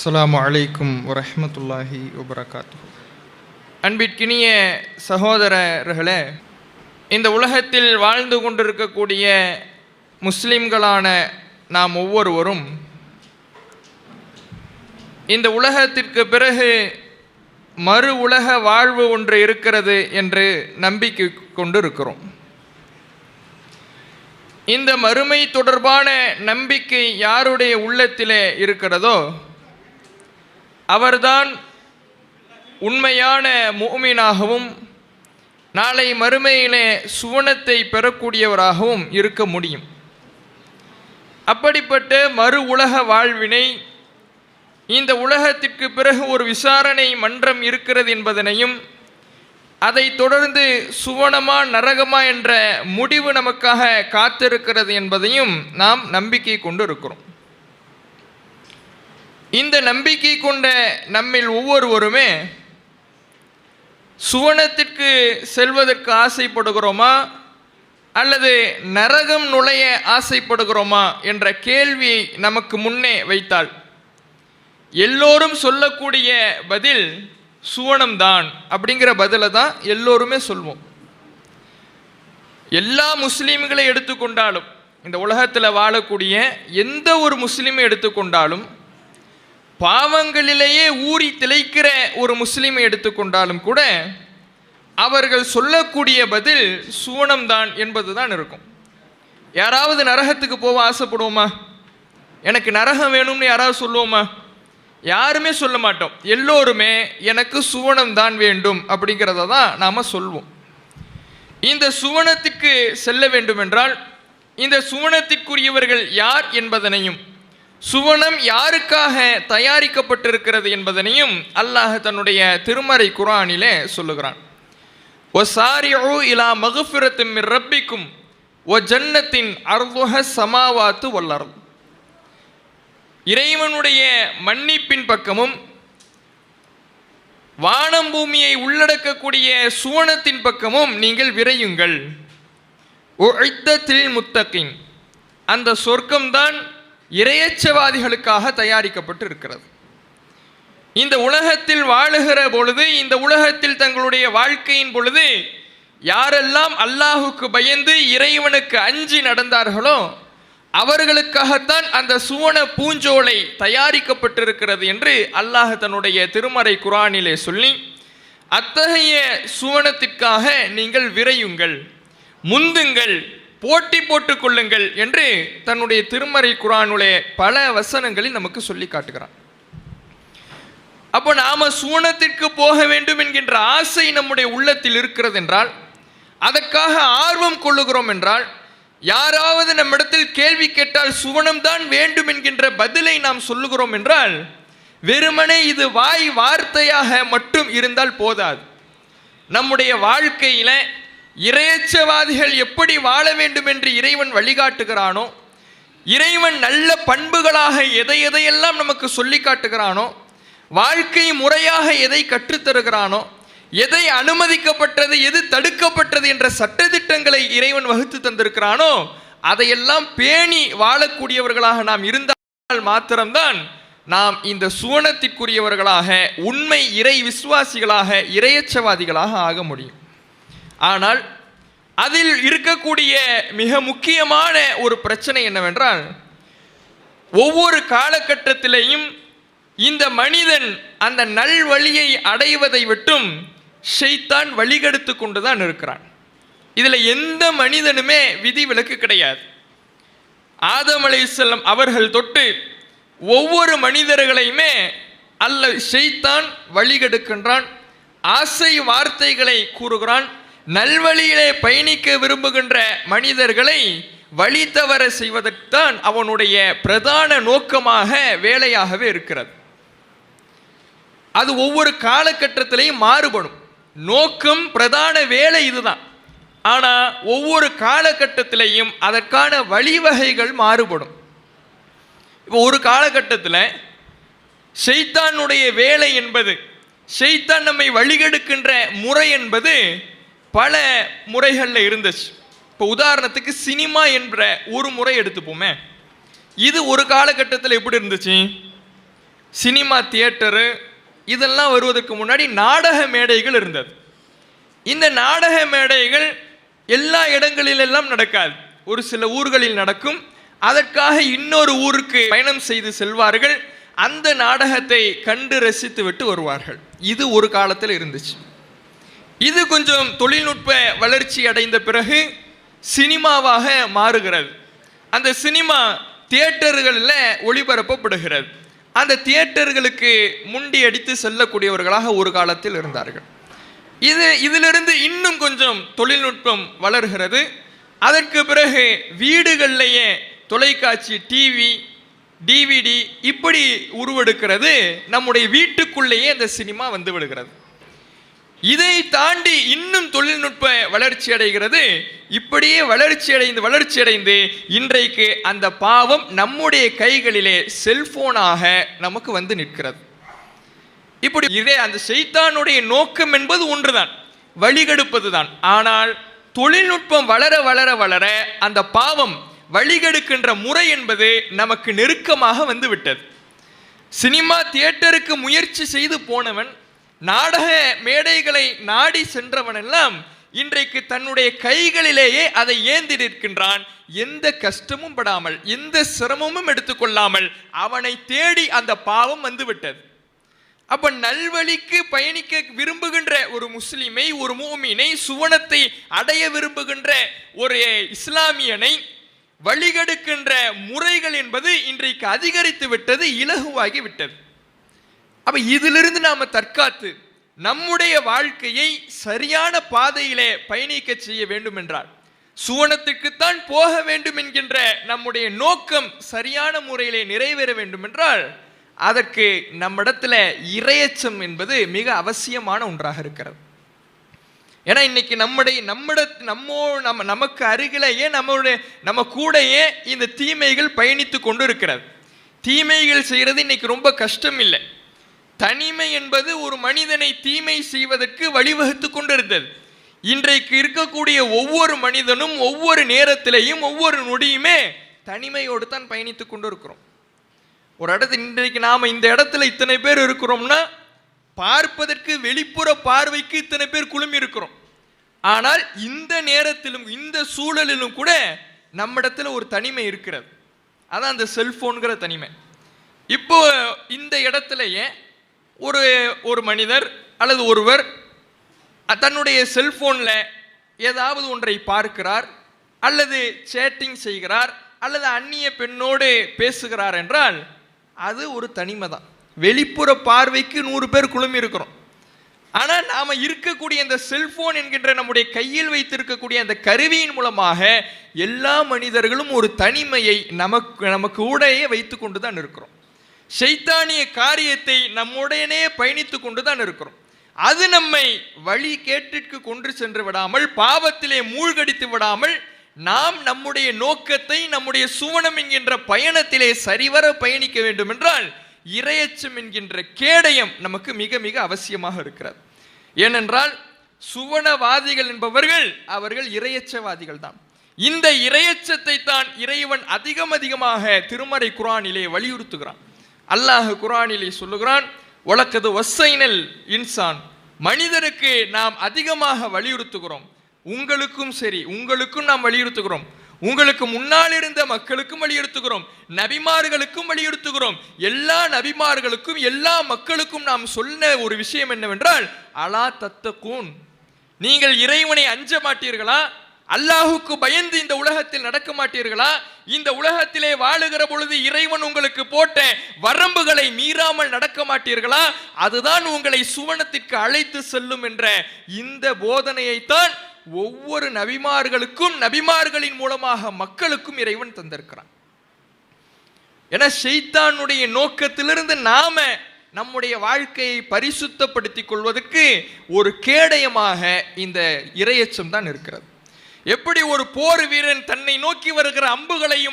அஸ்ஸலாமு அலைக்கும் வரஹ்மத்துல்லாஹி வபரகாத்துஹு. அன்பிற்கினிய சகோதரர்களே, இந்த உலகத்தில் வாழ்ந்து கொண்டிருக்கக்கூடிய முஸ்லிம்களான நாம் ஒவ்வொருவரும் இந்த உலகத்திற்கு பிறகு மறு உலக வாழ்வு ஒன்று இருக்கிறது என்று நம்பிக்கை கொண்டு இருக்கிறோம். இந்த மறுமை தொடர்பான நம்பிக்கை யாருடைய உள்ளத்திலே இருக்கிறதோ அவர்தான் உண்மையான முஃமினாகவும் நாளை மறுமையிலே சுவனத்தை பெறக்கூடியவராகவும் இருக்க முடியும். அப்படிப்பட்ட மறு உலக வாழ்வினை, இந்த உலகத்திற்கு பிறகு ஒரு விசாரணை மன்றம் இருக்கிறது என்பதனையும், அதை தொடர்ந்து சுவனமா நரகமா என்ற முடிவு நமக்காக காத்திருக்கிறது என்பதையும் நாம் நம்பிக்கை கொண்டு இருக்கிறோம். இந்த நம்பிக்கை கொண்ட நம்மில் ஒவ்வொருவருமே சுவனத்திற்கு செல்வதற்கு ஆசைப்படுகிறோமா அல்லது நரகம் நுழைய ஆசைப்படுகிறோமா என்ற கேள்வியை நமக்கு முன்னே வைத்தால் எல்லோரும் சொல்லக்கூடிய பதில் சுவனம்தான் அப்படிங்கிற பதிலை தான் எல்லோருமே சொல்வோம். எல்லா முஸ்லீம்களை எடுத்துக்கொண்டாலும், இந்த உலகத்தில் வாழக்கூடிய எந்த ஒரு முஸ்லீமை எடுத்துக்கொண்டாலும், பாவங்களிலேயே ஊறி திளைக்கிற ஒரு முஸ்லீமை எடுத்துக்கொண்டாலும் கூட அவர்கள் சொல்லக்கூடிய பதில் சுவனம்தான் என்பது தான் இருக்கும். யாராவது நரகத்துக்கு போக ஆசைப்படுவோமா? எனக்கு நரகம் வேணும்னு யாராவது சொல்லுவோமா? யாருமே சொல்ல மாட்டோம். எல்லோருமே எனக்கு சுவனம் தான் வேண்டும் அப்படிங்கிறத தான் நாம் சொல்வோம். இந்த சுவனத்திற்கு செல்ல வேண்டும் என்றால் இந்த சுவனத்திற்குரியவர்கள் யார் என்பதனையும், சுவனம் யாருக்காக தயாரிக்கப்பட்டிருக்கிறது என்பதனையும் அல்லாஹ் தன்னுடைய திருமறை குர்ஆனிலே சொல்லுகிறான். வஸாரிஉ இலா மக்ஃபிரத்தின் மிர் ரப்பிக்கும் வ ஜன்னத்தின் அர்துஹ ஸமாவாத்து வல் அர்த். இறைவனுடைய மன்னிப்பின் பக்கமும் வானம் பூமியை உள்ளடக்கக்கூடிய சுவனத்தின் பக்கமும் நீங்கள் விரையுங்கள். உஇத்தத்தில் முத்தகின், அந்த சொர்க்கம்தான் இறையச்சவாதிகளுக்காக தயாரிக்கப்பட்டு இருக்கிறது. இந்த உலகத்தில் வாழுகிற பொழுது, இந்த உலகத்தில் தங்களுடைய வாழ்க்கையின் பொழுது யாரெல்லாம் அல்லாஹுக்கு பயந்து இறைவனுக்கு அஞ்சி நடந்தார்களோ அவர்களுக்காகத்தான் அந்த சுவன பூஞ்சோலை தயாரிக்கப்பட்டிருக்கிறது என்று அல்லாஹ் தன்னுடைய திருமறை குர்ஆனிலே சொல்லி, அத்தகைய சுவனத்திற்காக நீங்கள் விரையுங்கள், முந்துங்கள், போட்டி போட்டுக் கொள்ளுங்கள் என்று தன்னுடைய திருமறை குர்ஆனிலே பல வசனங்களில் நமக்கு சொல்லி காட்டுகிறான். அப்போ நாம சுவனத்திற்கு போக வேண்டும் என்கின்ற ஆசை நம்முடைய உள்ளத்தில் இருக்கிறது என்றால், அதற்காக ஆர்வம் கொள்ளுகிறோம் என்றால், யாராவது நம்மிடத்தில் கேள்வி கேட்டால் சுவனம்தான் வேண்டும் என்கின்ற பதிலை நாம் சொல்லுகிறோம் என்றால், வெறுமனே இது வாய் வார்த்தையாக மட்டும் இருந்தால் போதாது. நம்முடைய வாழ்க்கையில இறையச்சவாதிகள் எப்படி வாழ வேண்டும் என்று இறைவன் வழிகாட்டுகிறானோ, இறைவன் நல்ல பண்புகளாக எதையெல்லாம் நமக்கு சொல்லி காட்டுகிறானோ, வாழ்க்கை முறையாக எதை கற்றுத்தருகிறானோ, எதை அனுமதிக்கப்பட்டது எது தடுக்கப்பட்டது என்ற சட்டதிட்டங்களை இறைவன் வகுத்து தந்திருக்கிறானோ அதையெல்லாம் பேணி வாழக்கூடியவர்களாக நாம் இருந்தால் மாத்திரம்தான் நாம் இந்த சுவனத்திற்குரியவர்களாக, உண்மை இறை விசுவாசிகளாக, இறையச்சவாதிகளாக ஆக முடியும். ஆனால் அதில் இருக்கக்கூடிய மிக முக்கியமான ஒரு பிரச்சனை என்னவென்றால், ஒவ்வொரு காலகட்டத்திலேயும் இந்த மனிதன் அந்த நல்வழியை அடைவதை விட்டும் ஷைத்தான் வழிகெடுத்து கொண்டுதான் இருக்கிறான். இதில் எந்த மனிதனுமே விதிவிலக்கு கிடையாது. ஆதம் அலைஹிஸ்ஸலாம் அவர்கள் தொட்டு ஒவ்வொரு மனிதர்களையுமே ஷைத்தான் வழிகெடுக்கின்றான், ஆசை வார்த்தைகளை கூறுகிறான், நல்வழியிலே பயணிக்க விரும்புகின்ற மனிதர்களை வழி தவற செய்வதற்குத்தான் அவனுடைய பிரதான நோக்கமாக வேலையாகவே இருக்கிறது. அது ஒவ்வொரு காலகட்டத்திலையும் மாறுபடும். நோக்கம், பிரதான வேலை இதுதான். ஆனால் ஒவ்வொரு காலகட்டத்திலையும் அதற்கான வழிவகைகள் மாறுபடும். இப்போ ஒரு காலகட்டத்தில் ஷைத்தானுடைய வேலை என்பது, ஷைத்தான் நம்மை வழிகெடுக்கின்ற முறை என்பது பல முறைகளில் இருந்துச்சு. இப்போ உதாரணத்துக்கு சினிமா என்ற ஒரு முறை எடுத்துப்போமே. இது ஒரு காலகட்டத்தில் எப்படி இருந்துச்சு? சினிமா தியேட்டரு இதெல்லாம் வருவதற்கு முன்னாடி நாடக மேடைகள் இருந்தது. இந்த நாடக மேடைகள் எல்லா இடங்களிலெல்லாம் நடக்காது, ஒரு சில ஊர்களில் நடக்கும். அதற்காக இன்னொரு ஊருக்கு பயணம் செய்து செல்வார்கள், அந்த நாடகத்தை கண்டு ரசித்து விட்டு வருவார்கள். இது ஒரு காலத்தில் இருந்துச்சு. இது கொஞ்சம் தொழில்நுட்ப வளர்ச்சி அடைந்த பிறகு சினிமாவாக மாறுகிறது. அந்த சினிமா தியேட்டர்களில் ஒளிபரப்பப்படுகிறது. அந்த தியேட்டர்களுக்கு முண்டி அடித்து செல்லக்கூடியவர்களாக ஒரு காலத்தில் இருந்தார்கள். இதிலிருந்து இன்னும் கொஞ்சம் தொழில்நுட்பம் வளர்கிறது. அதற்கு பிறகு வீடுகளிலேயே தொலைக்காட்சி, டிவி, டிவிடி இப்படி உருவெடுக்கிறது. நம்முடைய வீட்டுக்குள்ளேயே இந்த சினிமா வந்து விடுகிறது. இதை தாண்டி இன்னும் தொழில்நுட்ப வளர்ச்சி அடைகிறது. இப்படியே வளர்ச்சி அடைந்து இன்றைக்கு அந்த பாவம் நம்முடைய கைகளிலே செல்போனாக நமக்கு வந்து நிற்கிறது. இப்படி இதே அந்த ஷைத்தானுடைய நோக்கம் என்பது ஒன்றுதான், வழிகெடுப்பதுதான். ஆனால் தொழில்நுட்பம் வளர வளர வளர அந்த பாவம் வழிகெடுக்கின்ற முறை என்பது நமக்கு நெருக்கமாக வந்து விட்டது. சினிமா தியேட்டருக்கு முயற்சி செய்து போனவன், நாடக மேடைகளை நாடி சென்றவன் எல்லாம் இன்றைக்கு தன்னுடைய கைகளிலேயே அதை ஏந்தி நிற்கின்றான். எந்த கஷ்டமும் படாமல், எந்த சிரமமும் எடுத்துக்கொள்ளாமல் அவனை தேடி அந்த பாவம் வந்து விட்டது. அப்ப நல்வழிக்கு பயணிக்க விரும்புகின்ற ஒரு முஸ்லிமை, ஒரு மூமினை, சுவனத்தை அடைய விரும்புகின்ற ஒரு இஸ்லாமியனை வழிகெடுக்கின்ற முறைகள் என்பது இன்றைக்கு அதிகரித்து விட்டது, இலகுவாகி விட்டது. அப்ப இதிலிருந்து நாம தற்காத்து நம்முடைய வாழ்க்கையை சரியான பாதையிலே பயணிக்க செய்ய வேண்டும் என்றால், சுவனத்துக்குத்தான் போக வேண்டும் என்கின்ற நம்முடைய நோக்கம் சரியான முறையிலே நிறைவேற வேண்டும் என்றால், அதற்கு நம்மிடத்துல இறையச்சம் என்பது மிக அவசியமான ஒன்றாக இருக்கிறது. ஏன்னா இன்னைக்கு நமக்கு அருகிலேயே நம்ம கூடையே இந்த தீமைகள் பயணித்து கொண்டு இருக்கிறது. தீமைகள் செய்யறது இன்னைக்கு ரொம்ப கஷ்டம் இல்லை. தனிமை என்பது ஒரு மனிதனை தீமை செய்வதற்கு வழிவகுத்து கொண்டிருந்தது. இன்றைக்கு இருக்கக்கூடிய ஒவ்வொரு மனிதனும் ஒவ்வொரு நேரத்திலேயும் ஒவ்வொரு நொடியுமே தனிமையோடு தான் பயணித்து கொண்டு இருக்கிறோம். ஒரு இடத்துல இன்றைக்கு நாம இந்த இடத்துல இத்தனை பேர் இருக்கிறோம்னா, பார்ப்பதற்கு வெளிப்புற பார்வைக்கு இத்தனை பேர் குழுமி இருக்கிறோம். ஆனால் இந்த நேரத்திலும் இந்த சூழலிலும் கூட நம்மிடத்துல ஒரு தனிமை இருக்கிறது. அதான் அந்த செல்போன்கிற தனிமை. இப்போ இந்த இடத்துலயே ஒரு மனிதர் அல்லது ஒருவர் தன்னுடைய செல்போன்ல ஏதாவது ஒன்றை பார்க்கிறார், அல்லது சேட்டிங் செய்கிறார், அல்லது அந்நிய பெண்ணோடு பேசுகிறார் என்றால் அது ஒரு தனிமை தான். வெளிப்புற பார்வைக்கு 100 பேர் குழுமி இருக்கிறோம். ஆனால் நாம் இருக்கக்கூடிய இந்த செல்போன் என்கின்ற நம்முடைய கையில் வைத்திருக்கக்கூடிய அந்த கருவியின் மூலமாக எல்லா மனிதர்களும் ஒரு தனிமையை நமக்கு உடையே வைத்து கொண்டு தான் இருக்கிறோம். ஷைத்தானிய காரியத்தை நம்முடனே பயணித்து கொண்டு தான் இருக்கிறோம். அது நம்மை வழி கேட்டிற்கு கொண்டு சென்று விடாமல், பாவத்திலே மூழ்கடித்து விடாமல், நாம் நம்முடைய நோக்கத்தை நம்முடைய சுவனம் என்கின்ற பயணத்திலே சரிவர பயணிக்க வேண்டும் என்றால் இறையச்சம் என்கின்ற கேடயம் நமக்கு மிக மிக அவசியமாக இருக்கிறது. ஏனென்றால் சுவனவாதிகள் என்பவர்கள் அவர்கள் இறையச்சவாதிகள் தான். இந்த இறையச்சத்தை தான் இறைவன் அதிகமாக திருமறை குர்ஆனிலே வலியுறுத்துகிறான். அல்லாஹ் குர்ஆனிலே சொல்லுகிறான், வலக்கது வஸ்ஸைனல் இன்சான், மனிதருக்கு நாம் அதிகமாக வலியுறுத்துகிறோம். உங்களுக்கும் சரி, உங்களுக்கும் நாம் வலியுறுத்துகிறோம், உங்களுக்கு முன்னால் இருந்த மக்களுக்கும் வலியுறுத்துகிறோம், நபிமார்களுக்கும் வலியுறுத்துகிறோம். எல்லா நபிமார்களுக்கும் எல்லா மக்களுக்கும் நாம் சொன்ன ஒரு விஷயம் என்னவென்றால், அலா தத்தகூன், நீங்கள் இறைவனை அஞ்ச மாட்டீர்களா? அல்லாஹுக்கு பயந்து இந்த உலகத்தில் நடக்க மாட்டீர்களா? இந்த உலகத்திலே வாழுகிற பொழுது இறைவன் உங்களுக்கு போட்ட வரம்புகளை மீறாமல் நடக்க மாட்டீர்களா? அதுதான் உங்களை சுவனத்திற்கு அழைத்து செல்லும் என்ற இந்த போதனையைத்தான் ஒவ்வொரு நபிமார்களுக்கும், நபிமார்களின் மூலமாக மக்களுக்கும் இறைவன் தந்திருக்கிறான். என ஷைத்தானுடைய நோக்கத்திலிருந்து நாம நம்முடைய வாழ்க்கையை பரிசுத்தப்படுத்திக் கொள்வதற்கு ஒரு கேடயமாக இந்த இறையச்சம் தான் இருக்கிறது. எப்படி ஒரு போர் வீரன் தன்னை நோக்கி வருகிற அம்புகளையும்